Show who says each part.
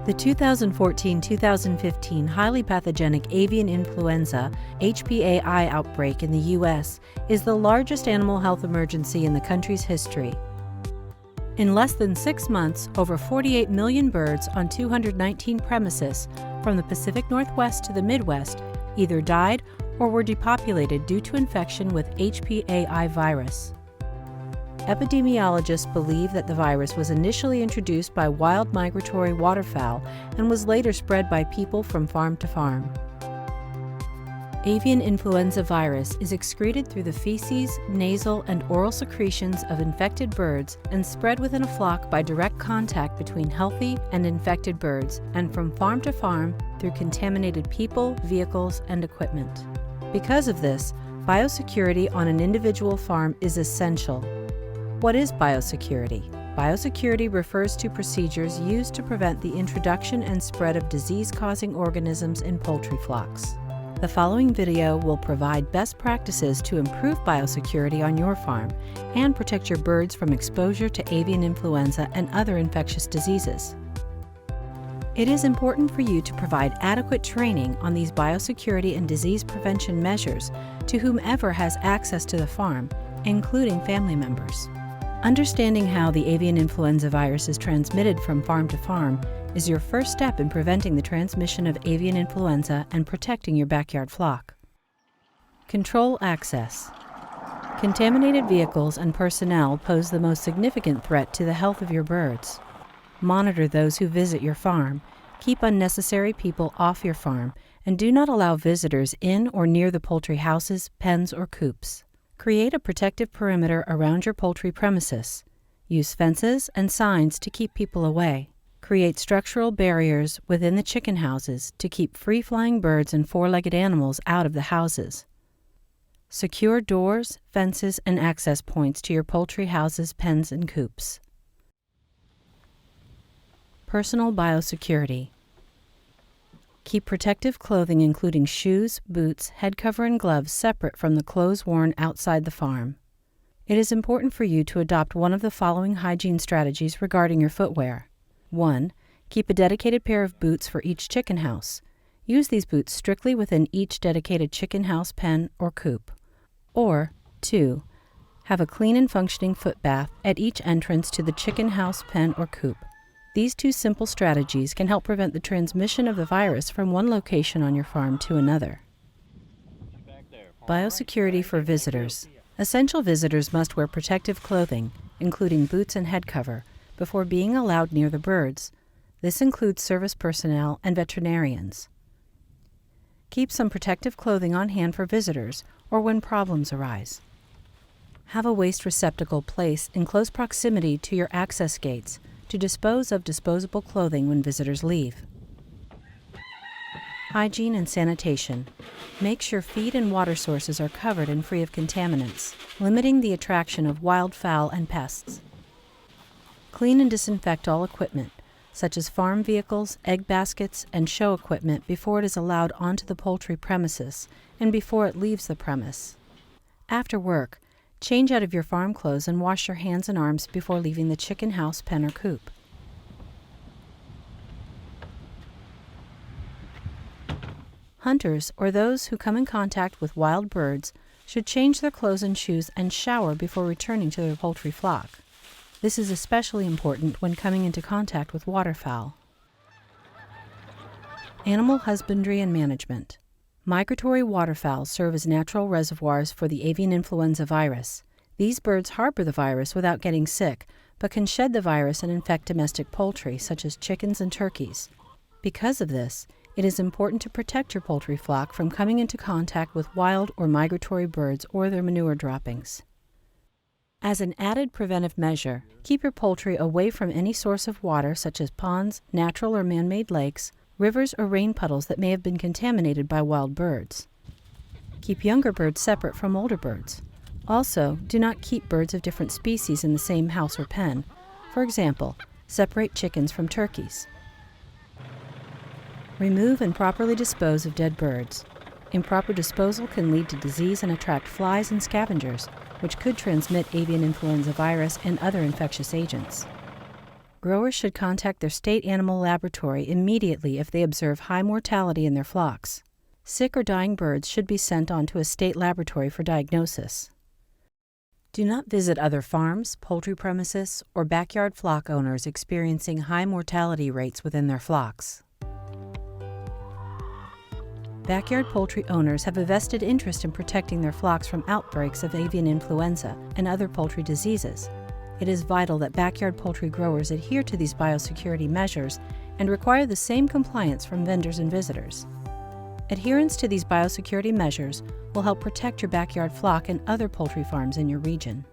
Speaker 1: The 2014-2015 highly pathogenic avian influenza (HPAI) outbreak in the U.S. is the largest animal health emergency in the country's history. In less than 6 months, over 48 million birds on 219 premises from the Pacific Northwest to the Midwest either died or were depopulated due to infection with HPAI virus. Epidemiologists believe that the virus was initially introduced by wild migratory waterfowl and was later spread by people from farm to farm. Avian influenza virus is excreted through the feces, nasal, and oral secretions of infected birds and spread within a flock by direct contact between healthy and infected birds and from farm to farm through contaminated people, vehicles, and equipment. Because of this, biosecurity on an individual farm is essential. What is biosecurity? Biosecurity refers to procedures used to prevent the introduction and spread of disease-causing organisms in poultry flocks. The following video will provide best practices to improve biosecurity on your farm and protect your birds from exposure to avian influenza and other infectious diseases. It is important for you to provide adequate training on these biosecurity and disease prevention measures to whomever has access to the farm, including family members. Understanding how the avian influenza virus is transmitted from farm to farm is your first step in preventing the transmission of avian influenza and protecting your backyard flock. Control access. Contaminated vehicles and personnel pose the most significant threat to the health of your birds. Monitor those who visit your farm, keep unnecessary people off your farm, and do not allow visitors in or near the poultry houses, pens, or coops. Create a protective perimeter around your poultry premises. Use fences and signs to keep people away. Create structural barriers within the chicken houses to keep free-flying birds and four-legged animals out of the houses. Secure doors, fences, and access points to your poultry houses, pens, and coops. Personal biosecurity. Keep protective clothing including shoes, boots, head cover, and gloves separate from the clothes worn outside the farm. It is important for you to adopt one of the following hygiene strategies regarding your footwear. 1. Keep a dedicated pair of boots for each chicken house. Use these boots strictly within each dedicated chicken house, pen, or coop. Or 2. Have a clean and functioning foot bath at each entrance to the chicken house, pen, or coop. These two simple strategies can help prevent the transmission of the virus from one location on your farm to another. Biosecurity for visitors. Essential visitors must wear protective clothing, including boots and head cover, before being allowed near the birds. This includes service personnel and veterinarians. Keep some protective clothing on hand for visitors or when problems arise. Have a waste receptacle placed in close proximity to your access gates to dispose of disposable clothing when visitors leave. Hygiene and sanitation. Make sure feed and water sources are covered and free of contaminants, limiting the attraction of wildfowl and pests. Clean and disinfect all equipment, such as farm vehicles, egg baskets, and show equipment before it is allowed onto the poultry premises and before it leaves the premise. After work, change out of your farm clothes and wash your hands and arms before leaving the chicken house, pen, or coop. Hunters, or those who come in contact with wild birds, should change their clothes and shoes and shower before returning to their poultry flock. This is especially important when coming into contact with waterfowl. Animal husbandry and management. Migratory waterfowl serve as natural reservoirs for the avian influenza virus. These birds harbor the virus without getting sick, but can shed the virus and infect domestic poultry, such as chickens and turkeys. Because of this, it is important to protect your poultry flock from coming into contact with wild or migratory birds or their manure droppings. As an added preventive measure, keep your poultry away from any source of water such as ponds, natural or man-made lakes, rivers, or rain puddles that may have been contaminated by wild birds. Keep younger birds separate from older birds. Also, do not keep birds of different species in the same house or pen. For example, separate chickens from turkeys. Remove and properly dispose of dead birds. Improper disposal can lead to disease and attract flies and scavengers, which could transmit avian influenza virus and other infectious agents. Growers should contact their state animal laboratory immediately if they observe high mortality in their flocks. Sick or dying birds should be sent on to a state laboratory for diagnosis. Do not visit other farms, poultry premises, or backyard flock owners experiencing high mortality rates within their flocks. Backyard poultry owners have a vested interest in protecting their flocks from outbreaks of avian influenza and other poultry diseases. It is vital that backyard poultry growers adhere to these biosecurity measures and require the same compliance from vendors and visitors. Adherence to these biosecurity measures will help protect your backyard flock and other poultry farms in your region.